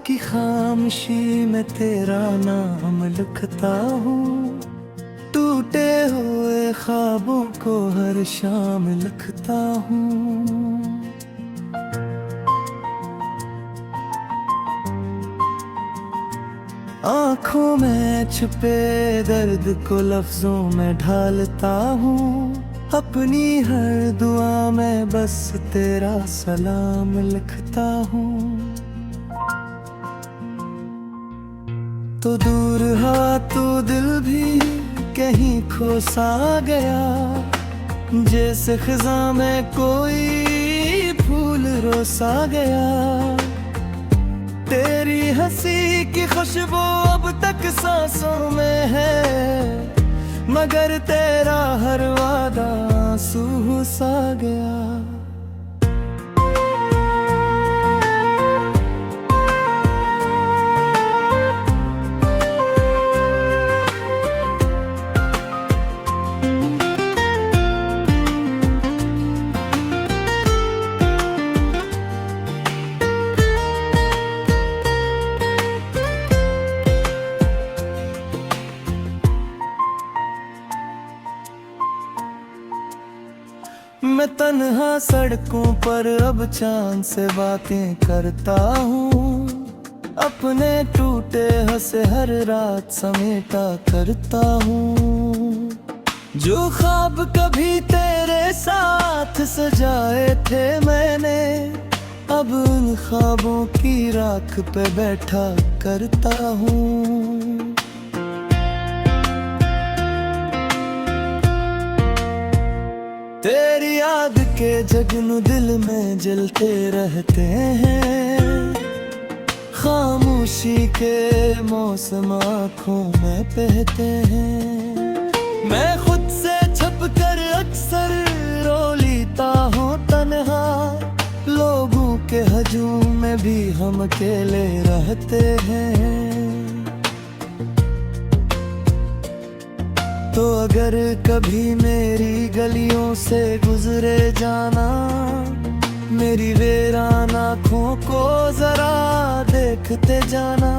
की खामोशी में तेरा नाम लिखता हूँ, टूटे हुए ख्वाबों को हर शाम लिखता हूँ। आँखों में छुपे दर्द को लफ्जों में ढालता हूँ, अपनी हर दुआ में बस तेरा सलाम लिखता हूँ। तो दूर हवा तो दिल भी कहीं खो सा गया, जैसे खिजा में कोई फूल रोसा गया। तेरी हंसी की खुशबू अब तक सांसों में है, मगर तेरा हर वादा आंसू सा गया। मैं तन्हा सड़कों पर अब चांद से बातें करता हूँ, अपने टूटे हंसे हर रात समेटा करता हूँ। जो ख्वाब कभी तेरे साथ सजाए थे मैंने, अब उन ख्वाबों की राख पे बैठा करता हूँ। तेरी याद के जगनू दिल में जलते रहते हैं, खामोशी के मौसम आँखों में बहते हैं। मैं खुद से छुप कर अक्सर रो लेता हूँ तन्हा, लोगों के हजूम में भी हम अकेले रहते हैं। तो अगर कभी मेरी गलियों से गुजरे जाना, मेरी वीरान आँखों को जरा देखते जाना।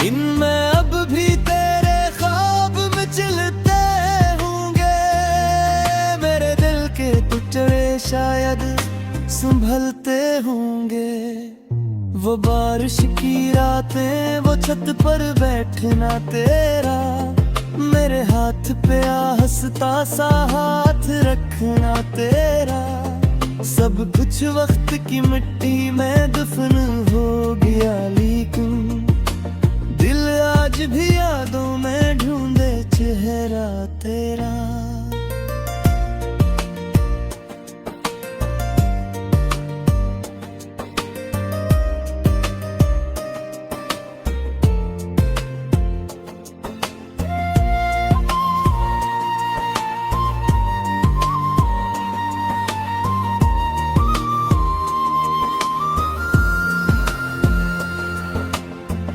इनमें अब भी तेरे ख्वाब मचलते होंगे, मेरे दिल के टुकड़े शायद संभलते होंगे। वो बारिश की रातें, वो छत पर बैठना तेरा, मेरे हाथ पे हंसता सा हाथ रखना तेरा। सब कुछ वक्त की मिट्टी में दफन हो गया, लेकिन दिल आज भी यादों में ढूंढे चेहरा तेरा।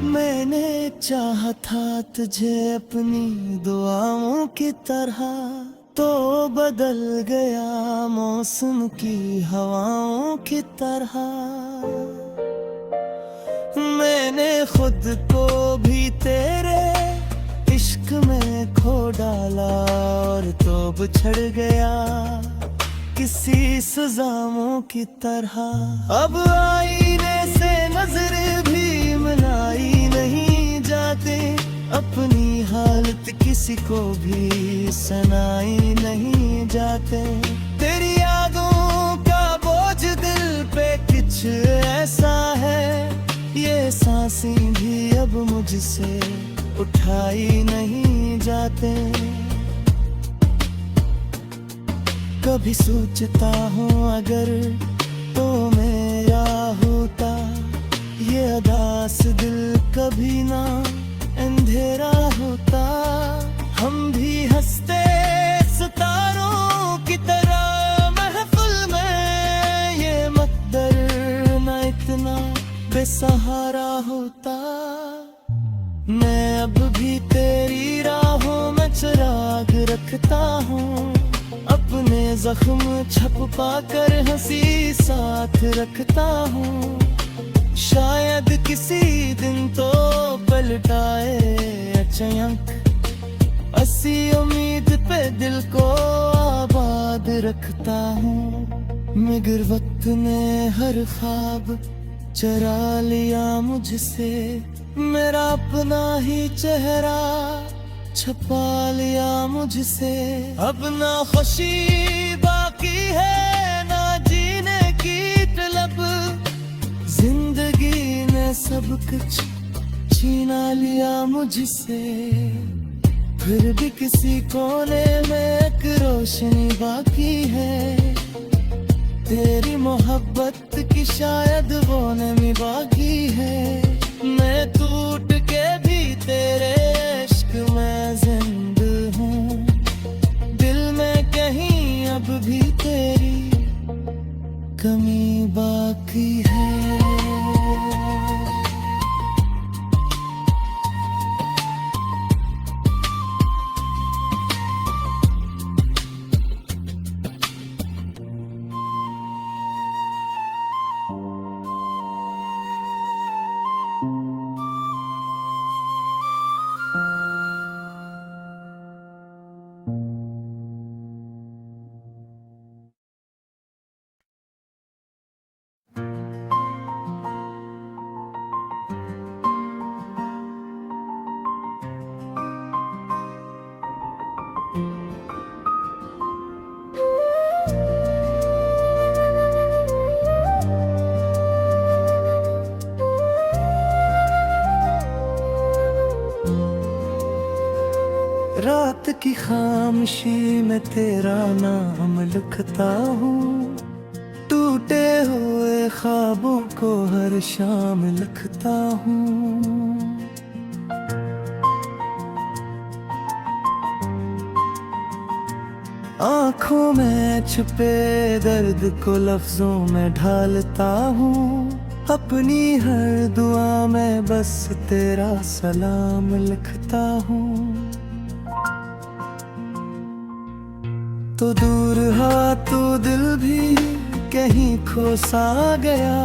मैंने चाहा था तुझे अपनी दुआओं की तरह, तो बदल गया मौसम की हवाओं की तरह। मैंने खुद को भी तेरे इश्क में खो डाला, और तो बिछड़ गया किसी सजाओं की तरह। अब आईने से नजर भी मिलाई नहीं जाते, अपनी हालत किसी को भी सुनाई नहीं जाते। तेरी यादों का बोझ दिल पे कुछ ऐसा है, ये सांसें भी अब मुझसे उठाई नहीं जाते। कभी सोचता हूँ अगर तो मेरा होता ये अदास दिल, कभी ना अंधेरा होता। हम भी हंसते सितारों की तरह महफिल में, ये मकदर ना इतना बेसहारा होता। मैं अब भी तेरी राहों में चिराग रखता हूँ, अपने जख्म छुपा कर हंसी साथ रखता हूँ। शायद किसी दिन तो पलटाए अचानक, ऐसी उम्मीद पे दिल को आबाद रखता हूँ, मगर वक्त ने हर ख्वाब चरा लिया मुझसे, मेरा अपना ही चेहरा छपा लिया मुझसे। अब ना खुशी बाकी है ना जीने की तलब, जिंदगी ने सब कुछ छीना लिया मुझसे, फिर भी किसी कोने में एक रोशनी बाकी है, तेरी मोहब्बत की शायद वो नमी बाकी है। मैं टूट के भी तेरे इश्क में जिंदा हूँ, दिल में कहीं अब भी तेरी कमी बाकी है। रात की खामोशी में तेरा नाम लिखता हूँ, टूटे हुए ख्वाबों को हर शाम लिखता हूँ। आँखों में छुपे दर्द को लफ्जों में ढालता हूँ, अपनी हर दुआ में बस तेरा सलाम लिखता हूँ। तो दूर हा तो दिल भी कहीं खो सा गया,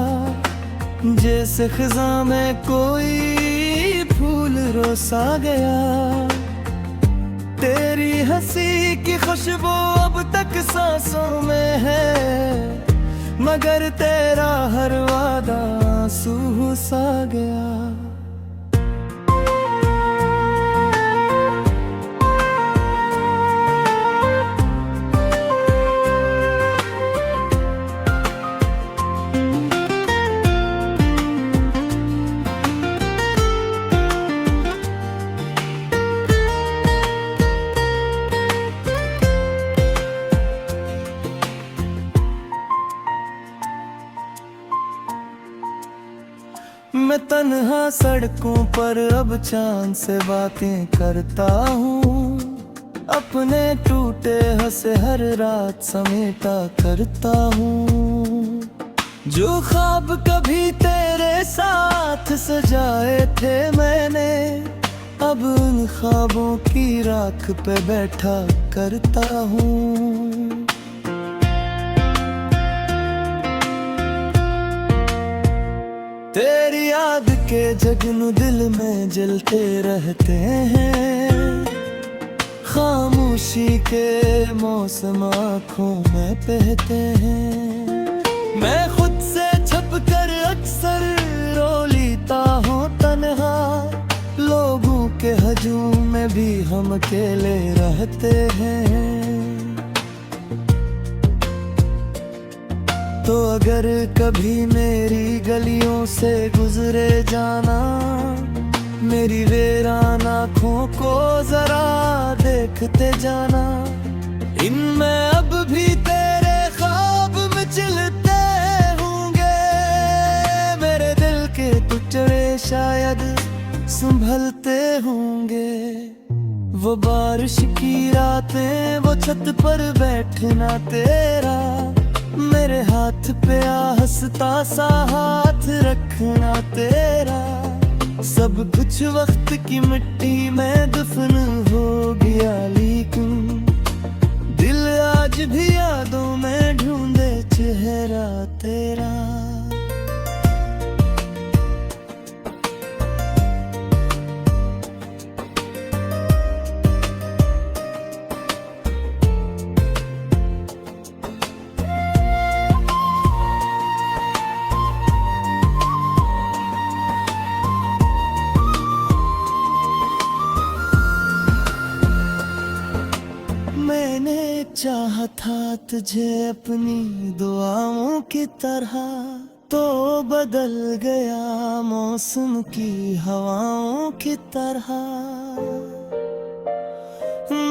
जैसे खिजा में कोई फूल रोसा गया, तेरी हंसी की खुशबू अब तक सांसों में है, मगर तेरा हर वादा आंसू सा गया। मैं तन्हा सड़कों पर अब चांद से बातें करता हूँ, अपने टूटे हंसे हर रात समेटा करता हूँ। जो ख्वाब कभी तेरे साथ सजाए थे मैंने, अब उन ख्वाबों की राख पे बैठा करता हूँ। तेरी याद के जगनू दिल में जलते रहते हैं, खामोशी के मौसम आँखों में बहते हैं। मैं खुद से छप कर अक्सर रो लेता हूँ तन्हा, लोगों के हजूम में भी हम अकेले रहते हैं। तो अगर कभी मेरी गलियों से गुजरे जाना, मेरी वीरान आँखों को जरा देखते जाना, इनमें अब भी तेरे ख्वाब मचलते होंगे, मेरे दिल के टुकड़े शायद संभलते होंगे। वो बारिश की रातें, वो छत पर बैठना तेरा, मेरे हाथ पे हंसता सा हाथ रखना तेरा, सब कुछ वक्त की मिट्टी में दफन हो गया, लेकिन दिल आज भी यादों में ढूंढे चेहरा तेरा। मैंने चाहा था तुझे अपनी दुआओं की तरह, तो बदल गया मौसम की हवाओं की तरह।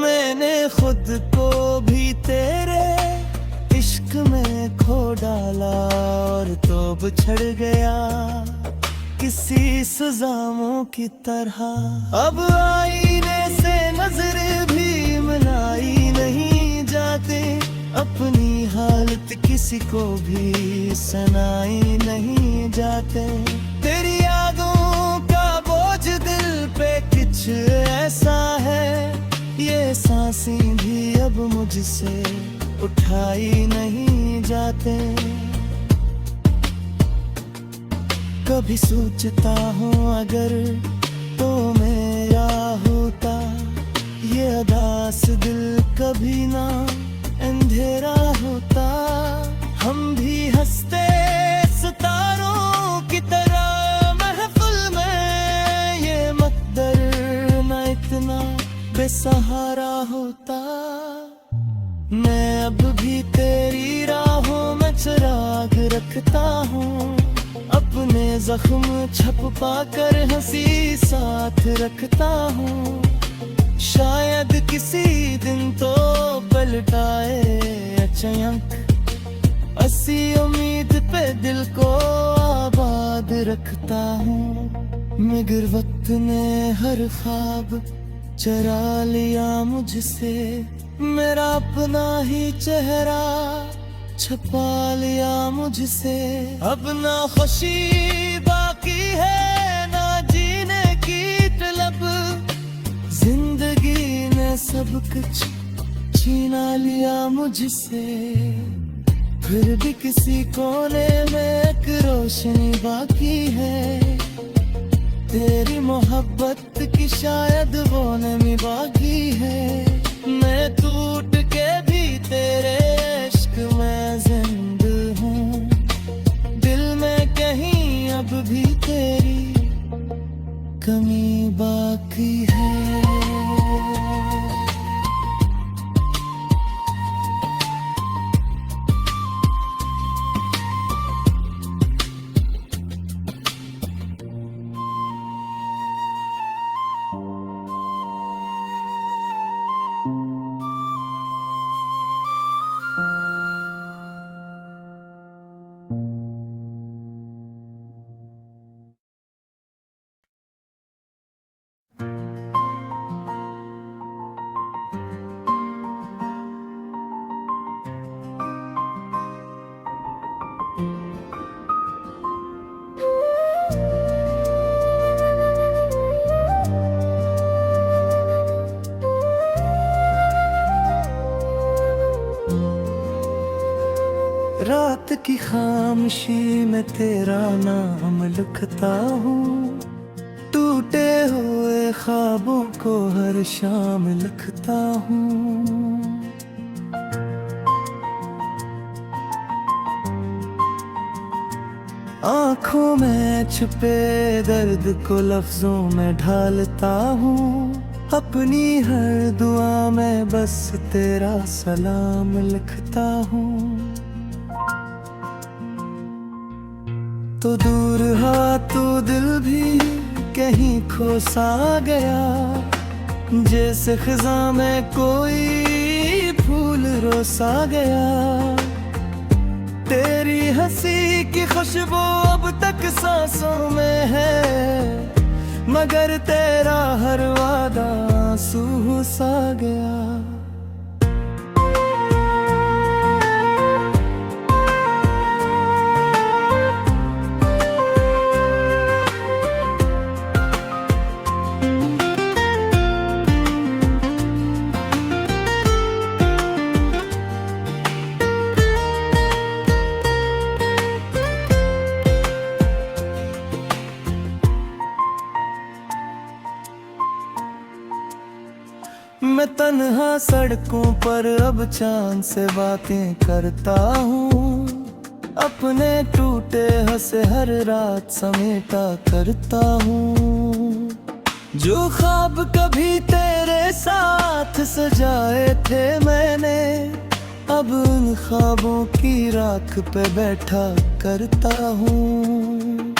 मैंने खुद को भी तेरे इश्क में खो डाला, और तो बिछड़ गया किसी सजाओं की तरह। अब आईने से नजर भी मिलाई नहीं जाते, अपनी हालत किसी को भी सुनाई नहीं जाते। तेरी यादों का बोझ दिल पे कुछ ऐसा है, ये सांसें भी अब मुझसे उठाई नहीं जाते। कभी सोचता हूँ अगर तो मेरा होता ये अदास दिल, कभी ना अंधेरा होता। हम भी हंसते सितारों की तरह महफिल में, ये मकदर न इतना बेसहारा होता। मैं अब भी तेरी राहों में चिराग रखता हूँ, अपने जख्म छुपा कर हंसी साथ रखता हूँ। शायद किसी दिन तो पलटाए अचानक, ऐसी उम्मीद पे दिल को आबाद रखता हूँ। मगर वक्त ने हर ख्वाब चरा लिया मुझसे, मेरा अपना ही चेहरा छुपा लिया मुझसे। अब ना खुशी बाकी है ना जीने की तलब, जिंदगी ने सब कुछ छीना लिया मुझसे। फिर भी किसी कोने में एक रोशनी बाकी है, तेरी मोहब्बत की शायद वो नमी बाकी है। मैं टूट के भी तेरे इश्क में जिंदा हूँ, दिल में कहीं अब भी तेरी कमी बाकी है। रात की खामोशी में तेरा नाम लिखता हूँ, टूटे हुए ख्वाबों को हर शाम लिखता हूँ। आँखों में छुपे दर्द को लफ्जों में ढालता हूँ, अपनी हर दुआ में बस तेरा सलाम लिखता हूँ। तो दूर हा तू दिल भी कहीं खो सा गया, जैसे खिजा में कोई फूल रोसा गया। तेरी हंसी की खुशबू अब तक सांसों में है, मगर तेरा हर वादा आंसू सा गया। मैं तन्हा सड़कों पर अब चांद से बातें करता हूँ, अपने टूटे हंसे हर रात समेटा करता हूँ। जो ख्वाब कभी तेरे साथ सजाए थे मैंने, अब उन ख्वाबों की राख पे बैठा करता हूँ।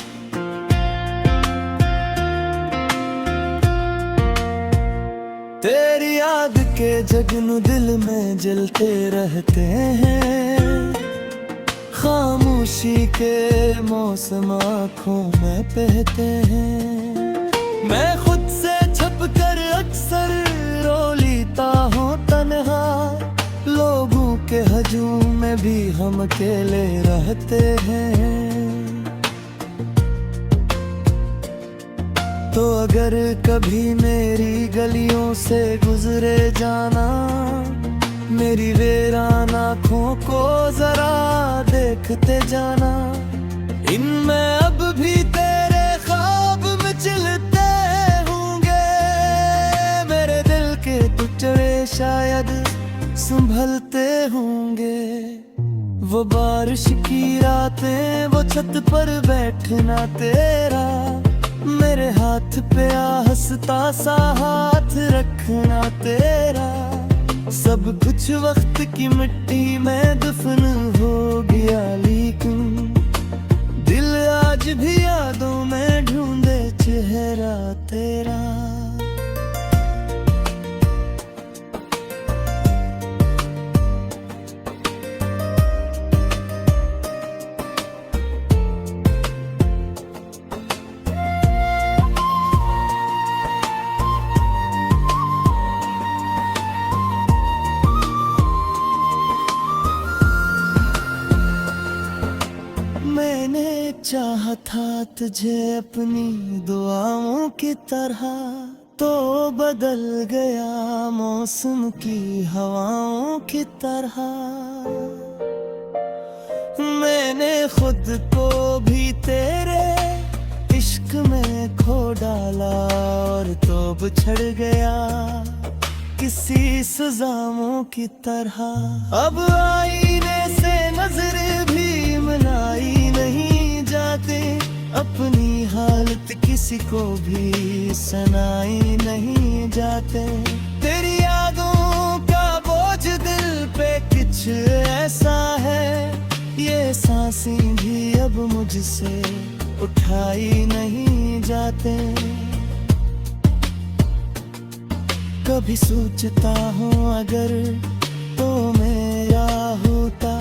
तेरी याद के जगनू दिल में जलते रहते हैं, खामोशी के मौसम आँखों में बहते हैं। मैं खुद से छुप कर अक्सर रो लेता हूँ तन्हा, लोगों के हजूम में भी हम अकेले रहते हैं। तो अगर कभी मेरी गलियों से गुजरे जाना, मेरी वीरान आँखों को जरा देखते जाना। इनमें अब भी तेरे ख्वाब मचलते होंगे, मेरे दिल के टुकड़े शायद संभलते होंगे। वो बारिश की रातें, वो छत पर बैठना तेरा, मेरे हाथ पे हंसता सा हाथ रखना तेरा। सब कुछ वक्त की मिट्टी में दफन हो गया, लेकिन दिल आज भी यादों में ढूंढे चेहरा तेरा। मैंने चाहा था तुझे अपनी दुआओं की तरह, तो बदल गया मौसम की हवाओं की तरह। मैंने खुद को भी तेरे इश्क में खो डाला, और तो बिछड़ गया किसी सजाओं की तरह। अब आईने से नजर भी मिलाई नहीं जाते, अपनी हालत किसी को भी सुनाई नहीं जाते। तेरी यादों का बोझ दिल पे कुछ ऐसा है, ये सांसें भी अब मुझसे उठाई नहीं जाते। कभी सोचता हूँ अगर तो मेरा होता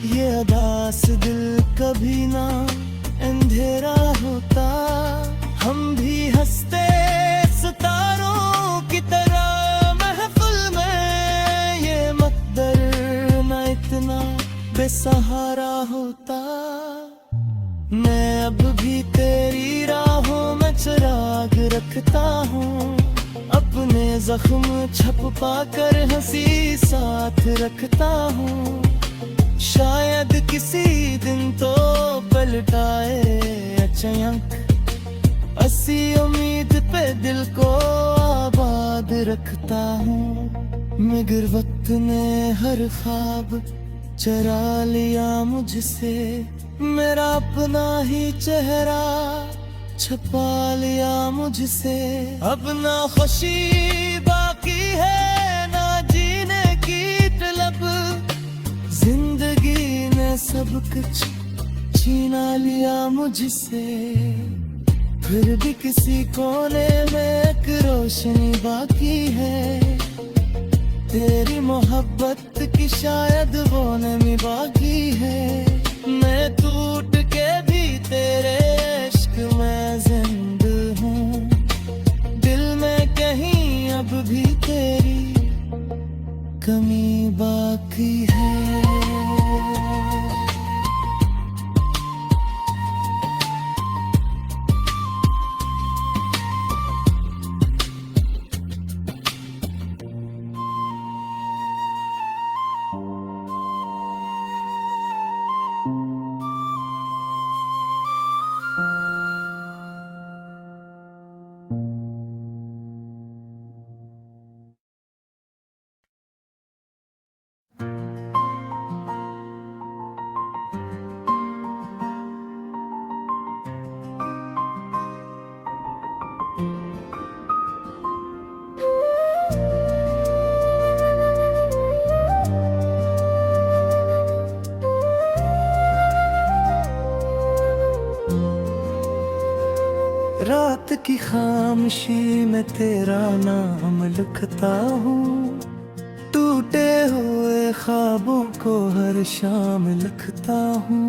ये उदास दिल, कभी ना अंधेरा होता। हम भी हंसते सितारों की तरह महफिल में, ये मकदर ना इतना बेसहारा होता। मैं अब भी तेरी राहों में चिराग रखता हूँ, अपने जख्म छुपा कर हंसी साथ रखता हूँ। शायद किसी दिन तो पलटाए अचानक, ऐसी उम्मीद पे दिल को आबाद रखता हूँ। मगर वक्त ने हर ख्वाब चरा लिया मुझसे, मेरा अपना ही चेहरा छुपा लिया मुझसे। अब ना खुशी बाकी है ना जीने की तलब, जिंदगी ने सब कुछ छीना लिया मुझसे। फिर भी किसी कोने में एक रोशनी बाकी है, तेरी मोहब्बत की शायद वो नमी बाकी है। मैं टूट के भी तेरे इश्क में जिंदा हूँ, दिल में कहीं अब भी तेरी कमी बाकी है। की खामोशी में तेरा नाम लिखता हूँ, टूटे हुए ख्वाबों को हर शाम लिखता हूँ।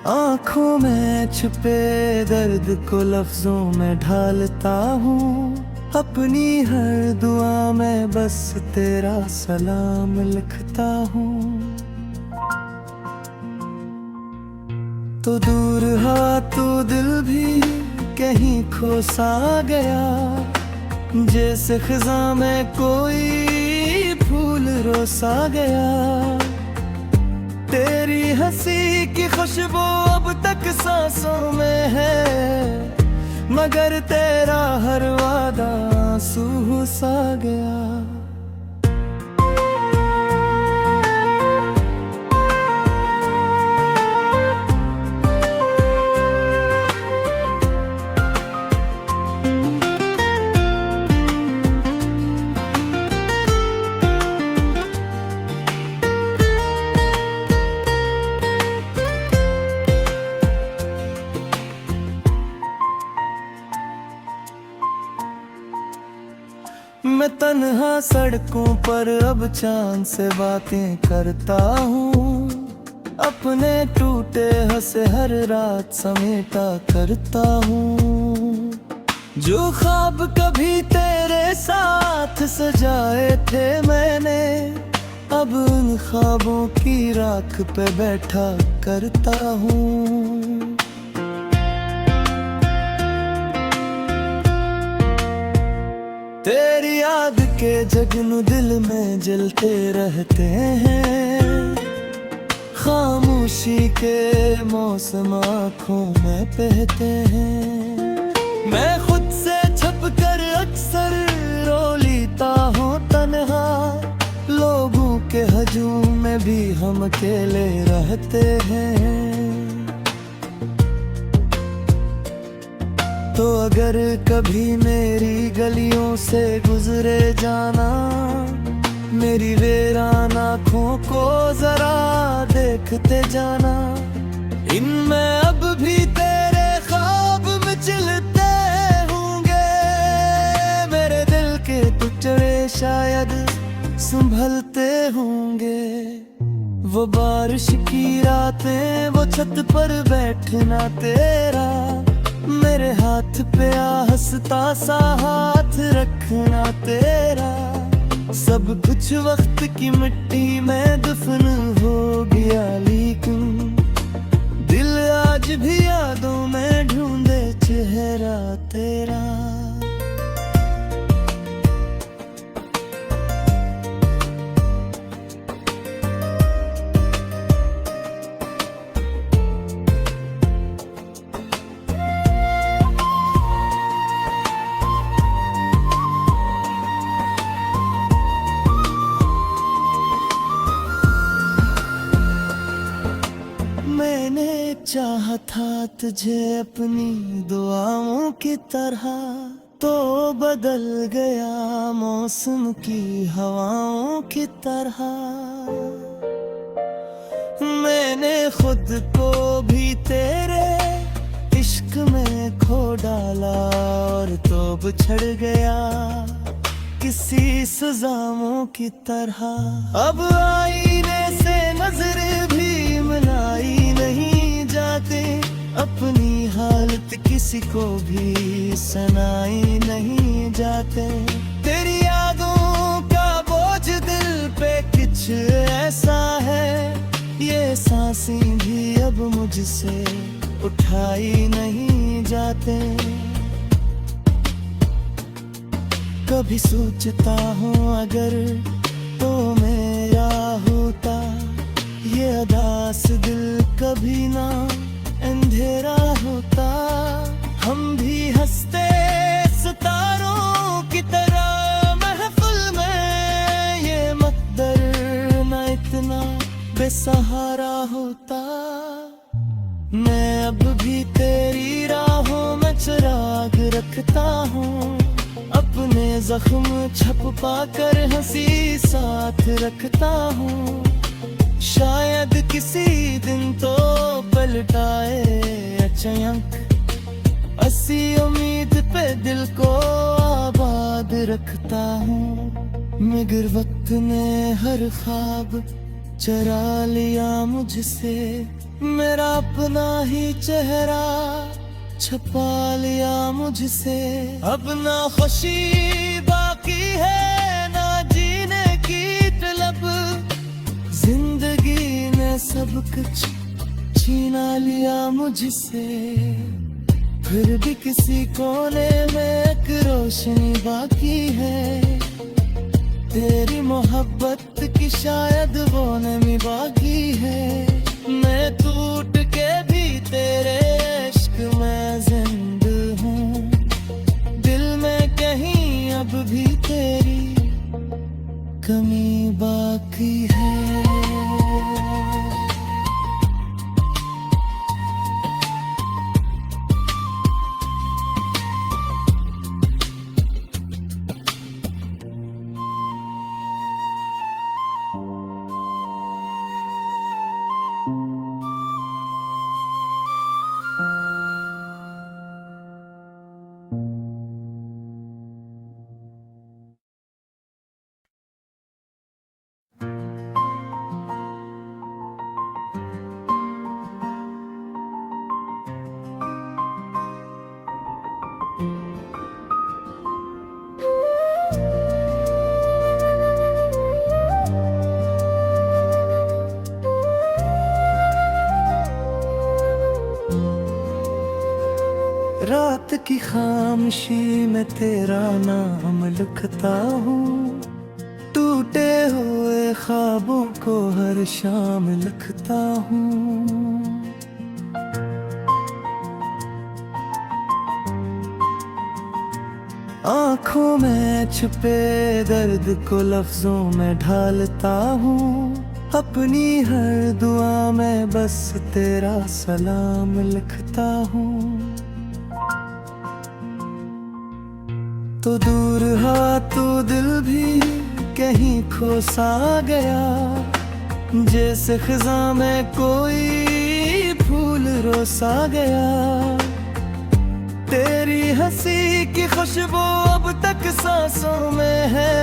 आँखों में छुपे दर्द को लफ्जों में ढालता हूँ, अपनी हर दुआ में बस तेरा सलाम लिखता हूँ। तो दूर हा तू दिल भी कहीं खो सा गया, जैसे खिजा में कोई फूल रोसा गया। तेरी हंसी की खुशबू अब तक सांसों में है, मगर तेरा हर वादा आंसू सा गया। मैं तन्हा सड़कों पर अब चांद से बातें करता हूँ, अपने टूटे हंसे हर रात समेटा करता हूँ। जो ख्वाब कभी तेरे साथ सजाए थे मैंने, अब उन ख्वाबों की राख पे बैठा करता हूँ। तेरी याद के जगनू दिल में जलते रहते हैं, खामोशी के मौसम आँखों में बहते हैं। मैं खुद से छुप कर अक्सर रो लेता हूँ तन्हा, लोगों के हजूम में भी हम अकेले रहते हैं। तो अगर कभी मेरी गलियों से गुजरे जाना, मेरी वीरान आँखों को जरा देखते जाना। इनमें अब भी तेरे ख्वाब मचलते होंगे, मेरे दिल के टुकड़े शायद संभलते होंगे। वो बारिश की रातें, वो छत पर बैठना तेरा, मेरे हाथ पे हंसता सा हाथ रखना तेरा। सब कुछ वक्त की मिट्टी में दफन हो गया, लेकिन दिल आज भी यादों में ढूंढे चेहरा तेरा। मैंने चाहा था तुझे अपनी दुआओं की तरह, तो बदल गया मौसम की हवाओं की तरह। मैंने खुद को भी तेरे इश्क में खो डाला, और तो बिछड़ गया किसी सजाओं की तरह। अब आईने से नजर भी मिलाई नहीं जाते, अपनी हालत किसी को भी सुनाई नहीं जाते। तेरी यादों का बोझ दिल पे कुछ ऐसा है, ये सांसें भी अब मुझसे उठाई नहीं जाते। कभी सोचता हूँ अगर तो मेरा होता, ये अदास दिल कभी ना अंधेरा होता। हम भी हंसते सितारों की तरह महफिल में, ये मकदर ना इतना बेसहारा होता। मैं अब भी तेरी राहों में चिराग रखता हूँ, अपने जख्म छुपा कर हंसी साथ रखता हूँ। शायद किसी दिन तो पलटाए अचानक, ऐसी उम्मीद पे दिल को आबाद रखता हूँ, मगर वक्त ने हर ख्वाब चरा लिया मुझसे, मेरा अपना ही चेहरा छुपा लिया मुझसे। अब ना खुशी बाकी है ना जीने की तलब, जिंदगी ने सब कुछ छीना लिया मुझसे, फिर भी किसी कोने में एक रोशनी बाकी है, तेरी मोहब्बत की शायद वो नमी बाकी है। मैं टूट के भी तेरे इश्क में जिंदा हूँ, दिल में कहीं अब भी तेरी कमी बाकी है। रात की खामोशी में तेरा नाम लिखता हूँ, टूटे हुए ख्वाबों को हर शाम लिखता हूँ। आँखों में छुपे दर्द को लफ्जों में ढालता हूँ, अपनी हर दुआ में बस तेरा सलाम लिखता हूँ। तो दूर हा तू दिल भी कहीं खो सा गया, जैसे खिजा में कोई फूल रोसा गया, तेरी हंसी की खुशबू अब तक सांसों में है,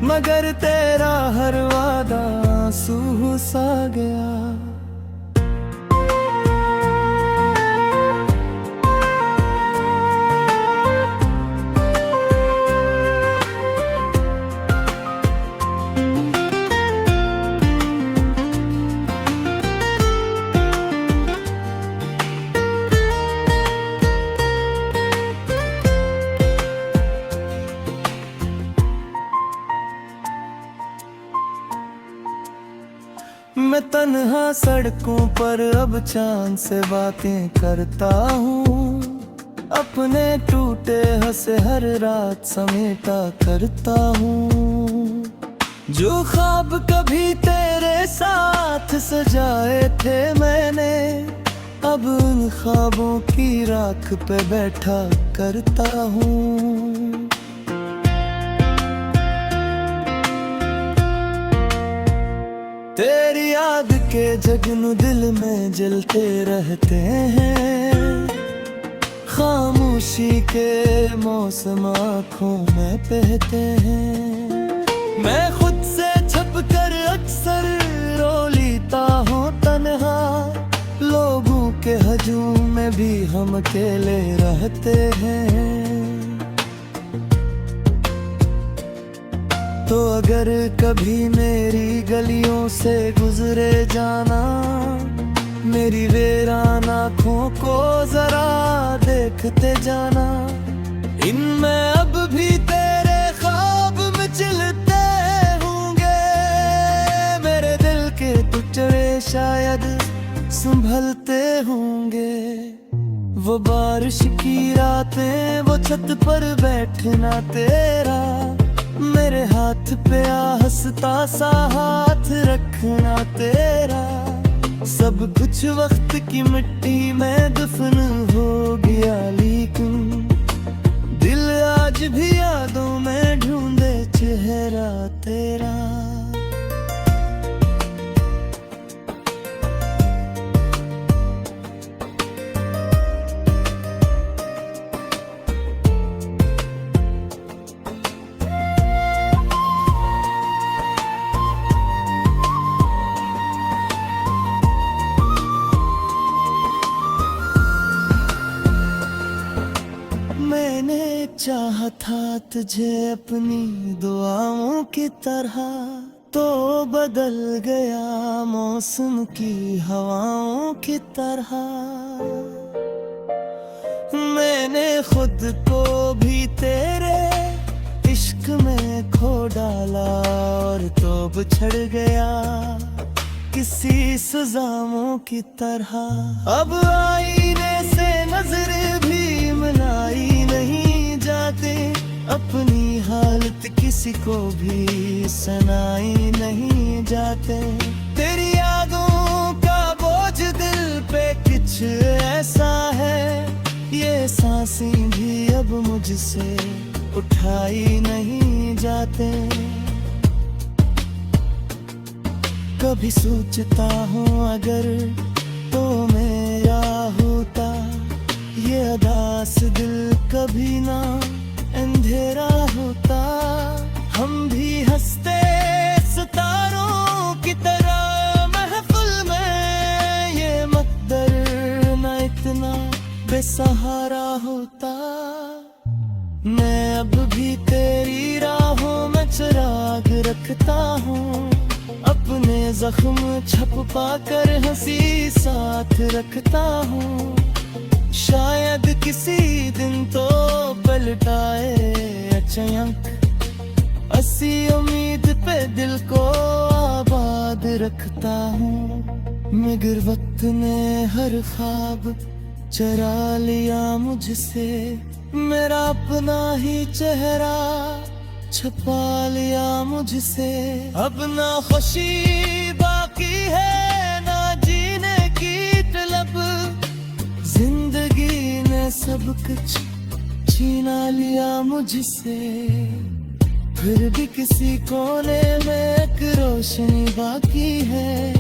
मगर तेरा हर वादा आंसू सा गया। मैं तन्हा सड़कों पर अब चांद से बातें करता हूँ, अपने टूटे हंसे हर रात समेटा करता हूँ। जो ख्वाब कभी तेरे साथ सजाए थे मैंने, अब उन ख्वाबों की राख पे बैठा करता हूँ। तेरी याद के जगनू दिल में जलते रहते हैं, खामोशी के मौसम आँखों में बहते हैं। मैं खुद से छुप कर अक्सर रो लेता हूँ तन्हा, लोगों के हजूम में भी हम अकेले रहते हैं। तो अगर कभी मेरी गलियों से गुजरे जाना, मेरी वीरान आँखों को जरा देखते जाना, इनमें अब भी तेरे ख्वाब मचलते होंगे, मेरे दिल के टुकड़े शायद संभलते होंगे। वो बारिश की रातें, वो छत पर बैठना तेरा, मेरे हाथ पे हंसता सा हाथ रखना तेरा, सब कुछ वक्त की मिट्टी में दफन हो गया, लेकिन दिल आज भी यादों में ढूंढे चेहरा तेरा। मैंने चाहा था तुझे अपनी दुआओं की तरह, तो बदल गया मौसम की हवाओं की तरह। मैंने खुद को भी तेरे इश्क में खो डाला, और तो बिछड़ गया किसी सुजामों की तरह। अब आईने से नजर भी मिलाई नहीं जाते, अपनी हालत किसी को भी सुनाई नहीं जाते। तेरी यादों का बोझ दिल पे कुछ ऐसा है, ये सांसें भी अब मुझसे उठाई नहीं जाते। कभी सोचता हूँ अगर तो मेरा होता ये अदास दिल, कभी ना अंधेरा होता। हम भी हंसते सितारों की तरह महफिल में, ये मकदर ना इतना बेसहारा होता। मैं अब भी तेरी राहों में चिराग रखता हूँ, अपने जख्म छुपा कर हंसी साथ रखता हूँ। शायद किसी दिन तो पलटाए अचानक, ऐसी उम्मीद पे दिल को आबाद रखता हूँ। मगर वक्त ने हर ख्वाब चरा लिया मुझसे, मेरा अपना ही चेहरा छुपा लिया मुझसे। अब ना खुशी बाकी है ना जीने की तलब, जिंदगी ने सब कुछ छीना लिया मुझसे। फिर भी किसी कोने में एक रोशनी बाकी है,